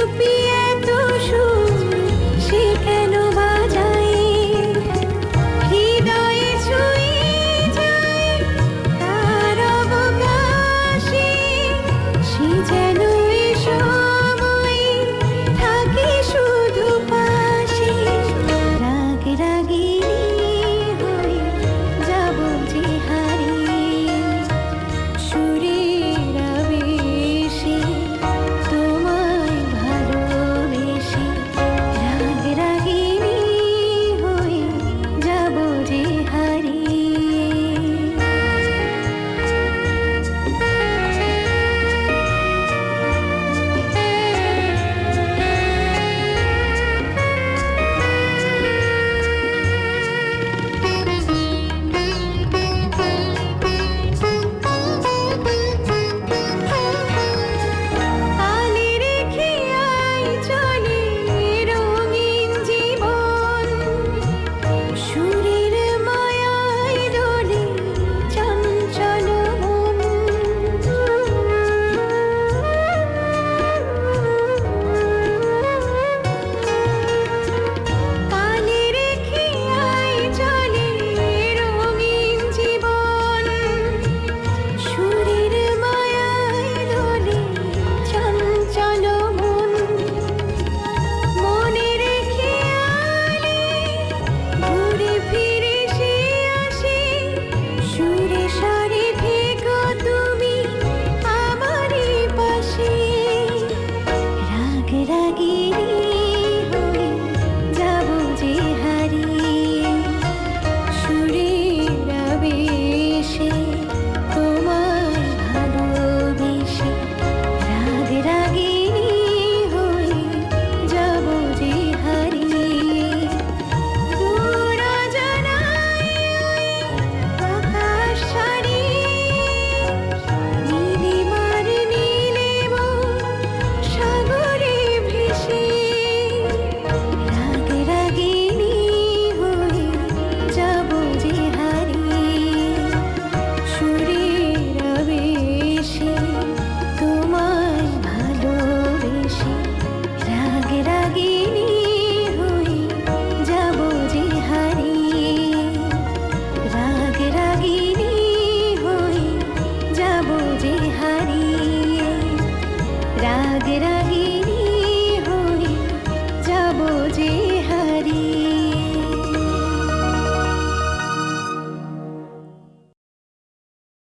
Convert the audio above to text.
চুপি এত সুর সে কেন বাজায়, হৃদয়ে ছুঁয়ে যায় তার অবকাশে, সে যেন এ সময় থাকে শুধু পাশে। রাগ রাগিনী হয়ে যাব যে হারিয়ে, সুরের আবেশে তোমায় ভালোবেসে। রাগ রাগিনী হয়ে যাব যে হারিয়ে। আলে রেখে আই চলে রঙিন জীবন, সুরের মায়ায় দোলে চঞ্চল মন। কালে রেখে আই চলে রঙিন জীবন, সুরের মায়ায় দোলে চঞ্চল মন। মনে রেখে আলে ঘুরে ফিরে সে আসে, সুরে সারে থেকো তুমি আমারই পাশে। রাগ রাগিনী হয়ে যাব যে হারিয়ে, সুরের আবেশে তোমায় ভালোবেসে। রাগ রাগিনী হয়ে যাব যে হারিয়ে, দূর অজানায় আকাশ ছাড়িয়ে, নীলিমার নীলে মন সাগরে ভেসে। রাগ রাগিনী হয়ে যাব যে হারিয়ে, সুরের আবেশে তোমায় ভালোবেসে। রাগ রাগিনী হয়ে যাব যে হারিয়ে, রাগ রাগিনী হয়ে যাব যে হারিয়ে। রাগ রাগিনী